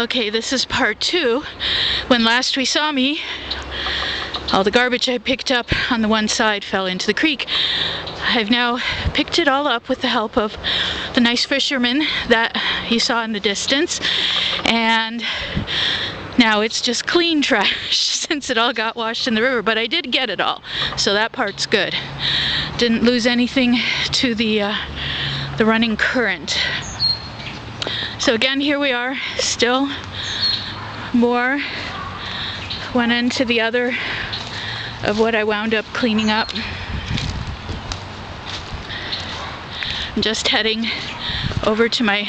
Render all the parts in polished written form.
Okay, this is part 2. When last we saw me, all the garbage I picked up on the one side fell into the creek. I've now picked it all up with the help of the nice fisherman that you saw in the distance, and now it's just clean trash since it all got washed in the river, but I did get it all, so that part's good. Didn't lose anything to the running current. So again, here we are, still more one end to the other of what I wound up cleaning up. I'm just heading over to my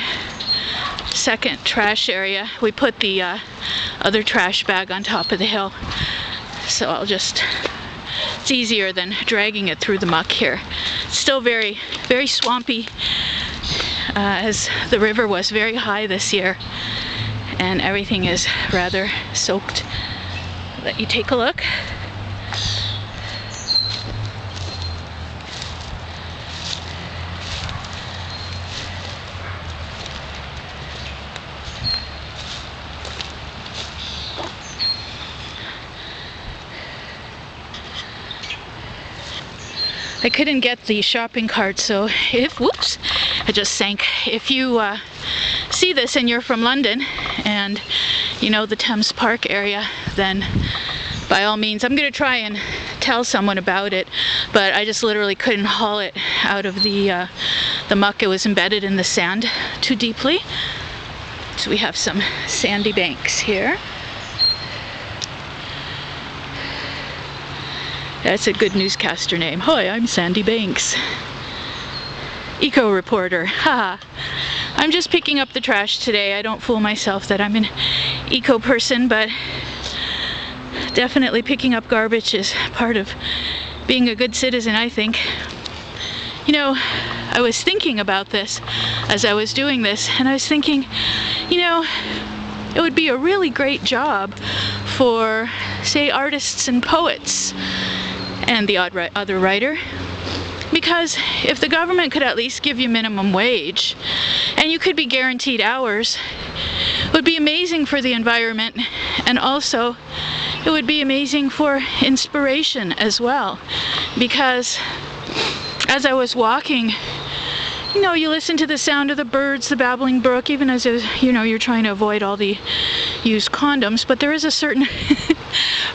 second trash area. We put the other trash bag on top of the hill, so I'll just, it's easier than dragging it through the muck here. It's still very, very swampy, as the river was very high this year and everything is rather soaked. I'll let you take a look. I couldn't get the shopping cart, so whoops, I just sank. If you see this and you're from London and you know the Thames Park area, then by all means, I'm gonna try and tell someone about it, but I just literally couldn't haul it out of the muck. It was embedded in the sand too deeply. So we have some sandy banks here. That's a good newscaster name. Hi, I'm Sandy Banks. Eco reporter. Haha. I'm just picking up the trash today. I don't fool myself that I'm an eco person, but definitely picking up garbage is part of being a good citizen, I think. You know, I was thinking about this as I was doing this, and I was thinking, you know, it would be a really great job for, say, artists and poets and the other writer, because if the government could at least give you minimum wage and you could be guaranteed hours, it would be amazing for the environment, and also it would be amazing for inspiration as well, because as I was walking, you know, you listen to the sound of the birds, the babbling brook, even as, you know, you're trying to avoid all the used condoms, but there is a certain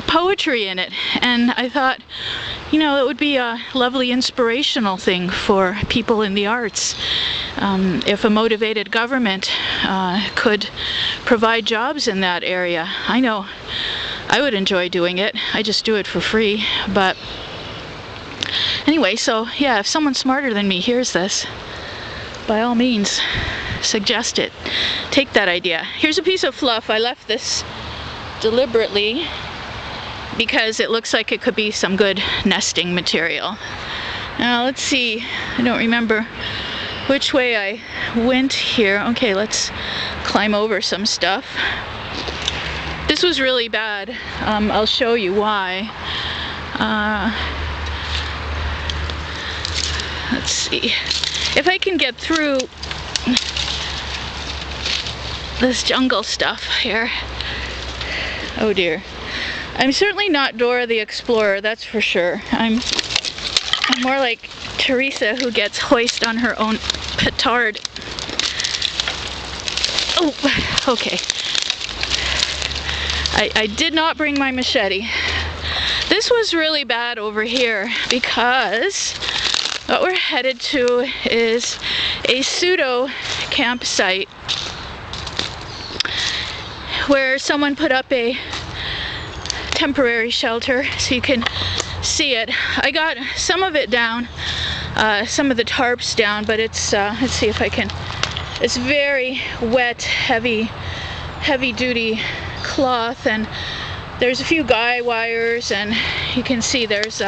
poetry in it, and I thought, you know, it would be a lovely inspirational thing for people in the arts if a motivated government could provide jobs in that area. I know I would enjoy doing it. I just do it for free, but anyway, so yeah, if someone smarter than me hears this, by all means, suggest it. Take that idea. Here's a piece of fluff. I left this deliberately because it looks like it could be some good nesting material. Now let's see, I don't remember which way I went here. Okay, let's climb over some stuff. This was really bad. I'll show you why. Let's see if I can get through this jungle stuff here. Oh dear. I'm certainly not Dora the Explorer, that's for sure. I'm more like Teresa, who gets hoist on her own petard. Oh, okay. I did not bring my machete. This was really bad over here because what we're headed to is a pseudo campsite where someone put up a temporary shelter, so you can see it. I got some of it down, some of the tarps down, but it's let's see if I can, it's very wet, heavy duty cloth, and there's a few guy wires, and you can see there's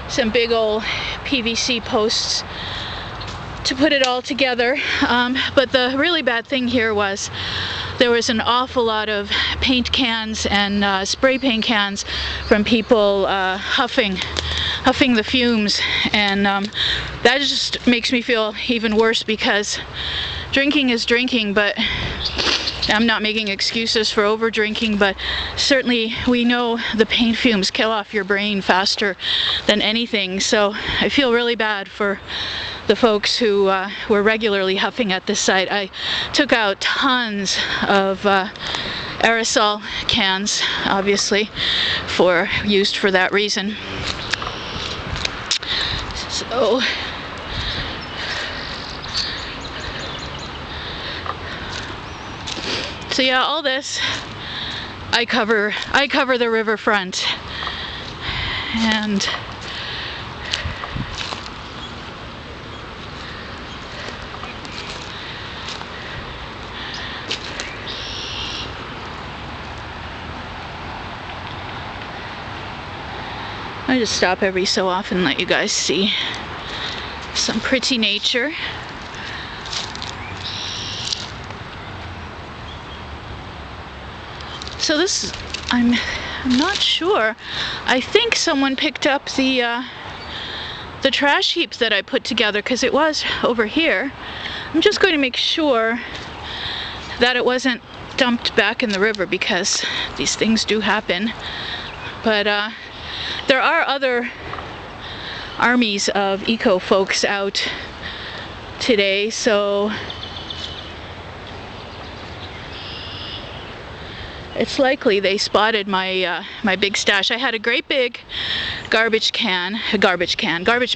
some big old PVC posts to put it all together. But the really bad thing here was there was an awful lot of paint cans and spray paint cans from people huffing the fumes, and that just makes me feel even worse, because drinking is drinking, but I'm not making excuses for over drinking, but certainly we know the paint fumes kill off your brain faster than anything. So I feel really bad for the folks who were regularly huffing at this site. I took out tons of aerosol cans, obviously, used for that reason. So yeah, all this I cover the riverfront, and I just stop every so often and let you guys see some pretty nature. So this, I'm not sure. I think someone picked up the trash heap that I put together, because it was over here. I'm just going to make sure that it wasn't dumped back in the river, because these things do happen. But there are other armies of eco folks out today, so it's likely they spotted my my big stash. I had a great big garbage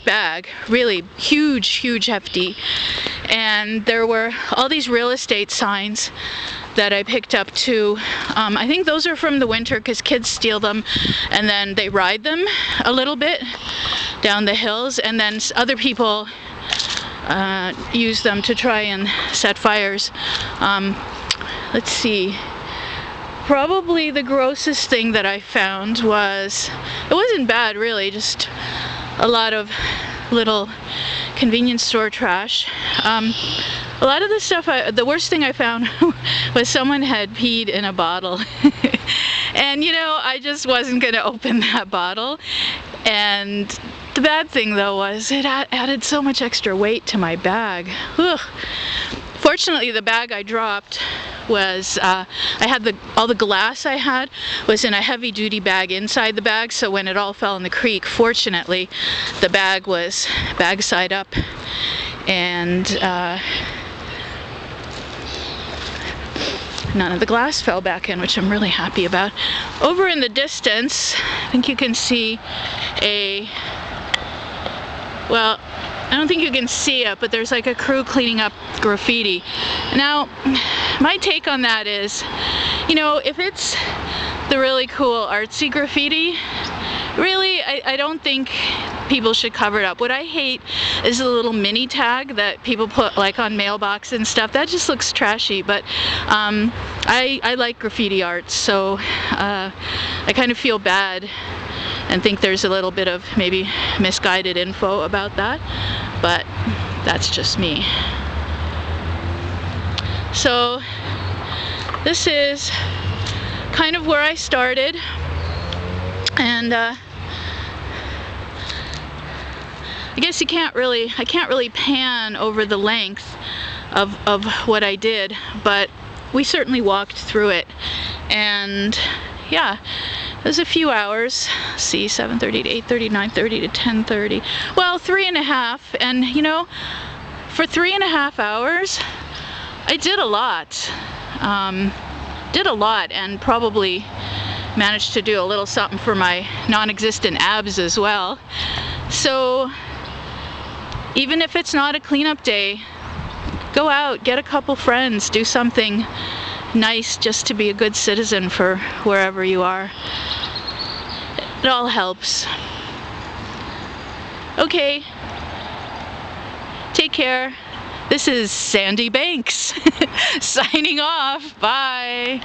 bag, really huge, hefty, and there were all these real estate signs that I picked up too. I think those are from the winter, because kids steal them and then they ride them a little bit down the hills, and then other people use them to try and set fires. Let's see. Probably the grossest thing that I found was, it wasn't bad really, just a lot of little convenience store trash. A lot of the stuff, the worst thing I found was someone had peed in a bottle. And you know, I just wasn't going to open that bottle. And the bad thing though was it added so much extra weight to my bag. Ugh. Fortunately, the bag I dropped was, I had all the glass I had was in a heavy-duty bag inside the bag, so when it all fell in the creek, fortunately, the bag was bag side up, and none of the glass fell back in, which I'm really happy about. Over in the distance, I think you can see well, I don't think you can see it, but there's like a crew cleaning up graffiti. Now, my take on that is, you know, if it's the really cool artsy graffiti, really, I don't think people should cover it up. What I hate is the little mini tag that people put like on mailbox and stuff. That just looks trashy, but I like graffiti art, so I kind of feel bad and think there's a little bit of maybe misguided info about that, but that's just me. So this is kind of where I started, and I guess I can't really pan over the length of what I did, but we certainly walked through it, and yeah, it was a few hours. See, 7:30 to 8:30, 9:30 to 10:30. Well, 3.5, and you know, for 3.5 hours, I did a lot. And probably managed to do a little something for my non-existent abs as well. So even if it's not a cleanup day, go out, get a couple friends, do something nice just to be a good citizen for wherever you are. It all helps. Okay, take care. This is Sandy Banks signing off. Bye.